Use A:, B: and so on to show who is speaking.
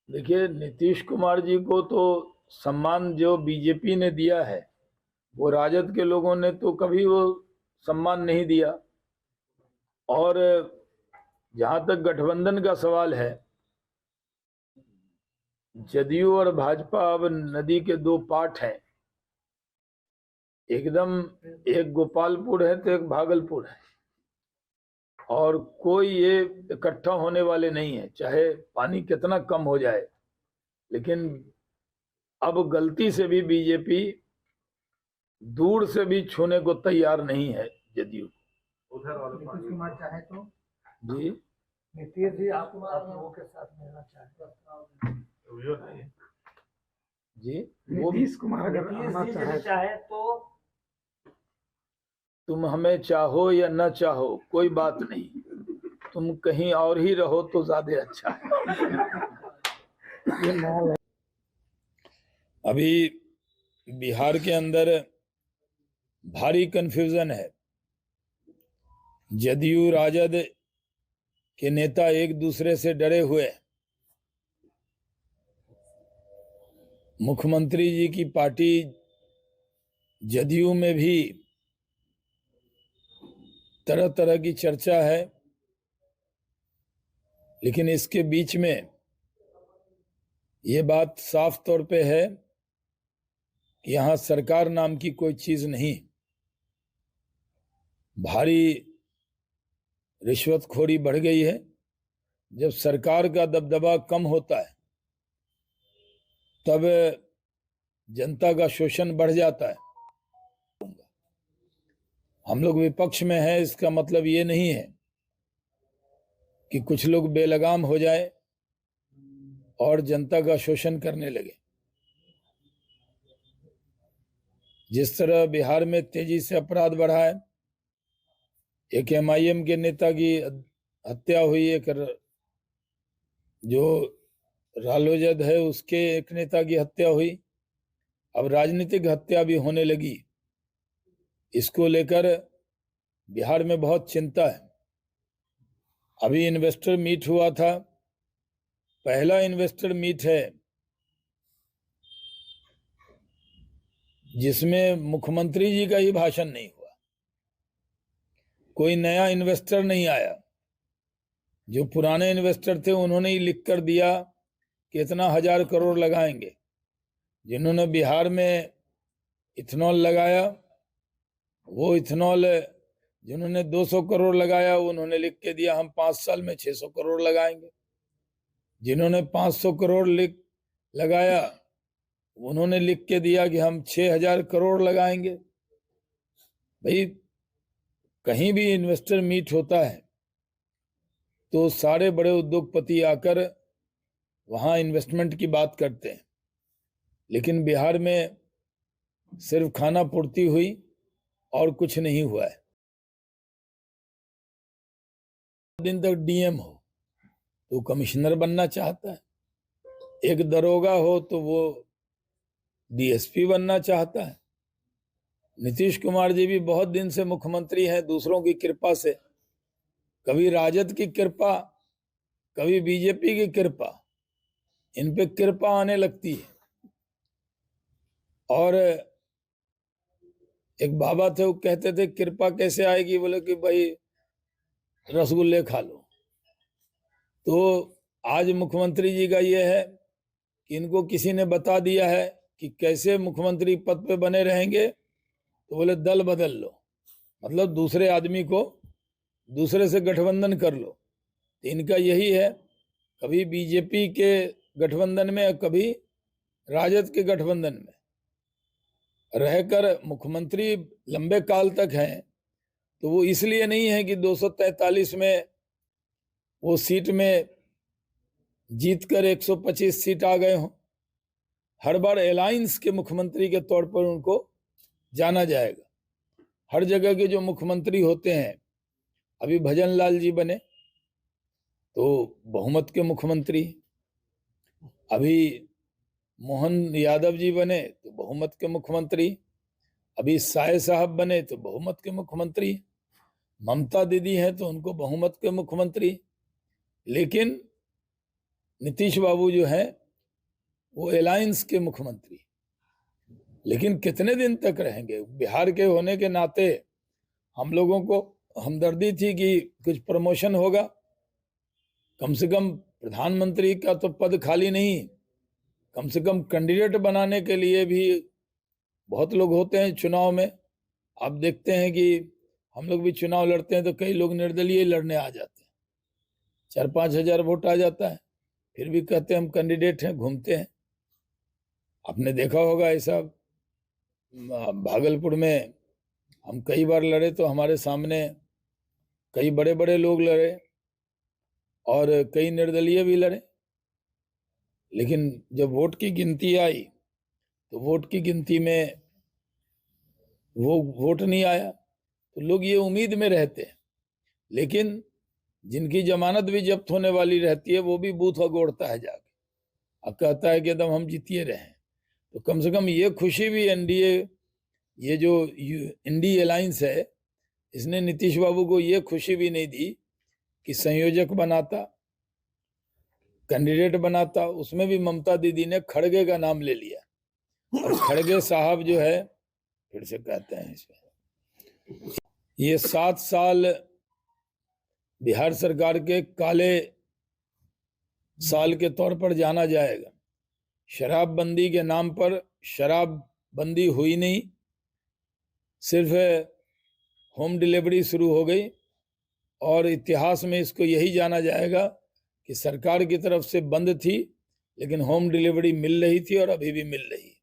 A: देखिए, नीतीश कुमार जी को तो सम्मान जो बीजेपी ने दिया है, वो राजद के लोगों ने तो कभी वो सम्मान नहीं दिया। और जहां तक गठबंधन का सवाल है, जदयू और भाजपा अब नदी के दो पार्ट हैं। एकदम, एक गोपालपुर है तो एक भागलपुर है, और कोई ये इकट्ठा होने वाले नहीं है, चाहे पानी कितना कम हो जाए। लेकिन अब गलती से भी बीजेपी दूर से भी छूने को तैयार नहीं है जदयू।
B: उधर वाले नीतीश कुमार चाहे तो
A: जी,
B: नीतीश जी आप लोगों के साथ मिलना चाहते हैं
A: जी, वो
B: नीतीश कुमार अगर आना चाहे तो
A: तुम हमें चाहो या न चाहो कोई बात नहीं, तुम कहीं और ही रहो तो ज्यादा अच्छा है। अभी बिहार के अंदर भारी कंफ्यूजन है। जदयू राजद के नेता एक दूसरे से डरे हुए हैं। मुख्यमंत्री जी की पार्टी जदयू में भी तरह तरह की चर्चा है, लेकिन इसके बीच में ये बात साफ तौर पे है कि यहां सरकार नाम की कोई चीज नहीं। भारी रिश्वतखोरी बढ़ गई है। जब सरकार का दबदबा कम होता है तब जनता का शोषण बढ़ जाता है। हम लोग विपक्ष में हैं, इसका मतलब ये नहीं है कि कुछ लोग बेलगाम हो जाए और जनता का शोषण करने लगे। जिस तरह बिहार में तेजी से अपराध बढ़ा है, एक एमआईएम के नेता की हत्या हुई, एक जो रालोजद है उसके एक नेता की हत्या हुई, अब राजनीतिक हत्या भी होने लगी। इसको लेकर बिहार में बहुत चिंता है। अभी इन्वेस्टर मीट हुआ था, पहला इन्वेस्टर मीट है जिसमें मुख्यमंत्री जी का ही भाषण नहीं हुआ। कोई नया इन्वेस्टर नहीं आया। जो पुराने इन्वेस्टर थे उन्होंने ही लिख कर दिया कि इतना 1000 करोड़ लगाएंगे। जिन्होंने बिहार में इथेनॉल लगाया, वो इथेनॉल, जिन्होंने 200 करोड़ लगाया उन्होंने लिख के दिया हम 5 साल में 600 करोड़ लगाएंगे। जिन्होंने 500 करोड़ लगाया उन्होंने लिख के दिया कि हम 6000 करोड़ लगाएंगे। भाई, कहीं भी इन्वेस्टर मीट होता है तो सारे बड़े उद्योगपति आकर वहां इन्वेस्टमेंट की बात करते हैं, लेकिन बिहार में सिर्फ खाना पूर्ति हुई और कुछ नहीं हुआ है। दिन तक डीएम हो तो कमिश्नर बनना चाहता है, एक दरोगा हो तो वो डीएसपी बनना चाहता है। नीतीश कुमार जी भी बहुत दिन से मुख्यमंत्री हैं, दूसरों की कृपा से, कभी राजद की कृपा, कभी बीजेपी की कृपा, इन पे कृपा आने लगती है। और एक बाबा थे, वो कहते थे कृपा कैसे आएगी, बोले कि भाई रसगुल्ले खा लो। तो आज मुख्यमंत्री जी का ये है कि इनको किसी ने बता दिया है कि कैसे मुख्यमंत्री पद पे बने रहेंगे, तो बोले दल बदल लो, मतलब दूसरे आदमी को दूसरे से गठबंधन कर लो। तो इनका यही है, कभी बीजेपी के गठबंधन में, कभी राजद के गठबंधन में रहकर मुख्यमंत्री लंबे काल तक हैं। तो वो इसलिए नहीं है कि 243 में वो सीट में जीतकर 125 सीट आ गए हों। हर बार अलायंस के मुख्यमंत्री के तौर पर उनको जाना जाएगा। हर जगह के जो मुख्यमंत्री होते हैं, अभी भजन लाल जी बने तो बहुमत के मुख्यमंत्री, अभी मोहन यादव जी बने तो बहुमत के मुख्यमंत्री, अभी साय साहब बने तो बहुमत के मुख्यमंत्री, ममता दीदी हैं तो उनको बहुमत के मुख्यमंत्री। लेकिन नीतीश बाबू जो हैं वो अलायंस के मुख्यमंत्री, लेकिन कितने दिन तक रहेंगे? बिहार के होने के नाते हम लोगों को हमदर्दी थी कि कुछ प्रमोशन होगा, कम से कम प्रधानमंत्री का तो पद खाली नहीं, कम से कम कैंडिडेट बनाने के लिए भी बहुत लोग होते हैं चुनाव में। आप देखते हैं कि हम लोग भी चुनाव लड़ते हैं तो कई लोग निर्दलीय लड़ने आ जाते हैं, 4-5 हजार वोट आ जाता है, फिर भी कहते हैं हम कैंडिडेट हैं, घूमते हैं। आपने देखा होगा ऐसा, भागलपुर में हम कई बार लड़े तो हमारे सामने कई बड़े बड़े लोग लड़े और कई निर्दलीय भी लड़े, लेकिन जब वोट की गिनती आई तो वोट की गिनती में वो वोट नहीं आया, तो लोग ये उम्मीद में रहते हैं। लेकिन जिनकी जमानत भी जब्त होने वाली रहती है वो भी बूथ अगोड़ता है जाके, अब कहता है कि एकदम हम जीतिए रहे। तो कम से कम ये खुशी भी एनडीए, ये जो इंडी अलायंस है, इसने नीतीश बाबू को ये खुशी भी नहीं दी कि संयोजक बनाता, कैंडिडेट बनाता। उसमें भी ममता दीदी ने खड़गे का नाम ले लिया, और खड़गे साहब जो है, फिर से कहते हैं इसमें, ये 7 साल बिहार सरकार के काले साल के तौर पर जाना जाएगा। शराबबंदी के नाम पर शराबबंदी हुई नहीं, सिर्फ होम डिलीवरी शुरू हो गई, और इतिहास में इसको यही जाना जाएगा कि सरकार की तरफ से बंद थी लेकिन होम डिलीवरी मिल रही थी और अभी भी मिल रही है।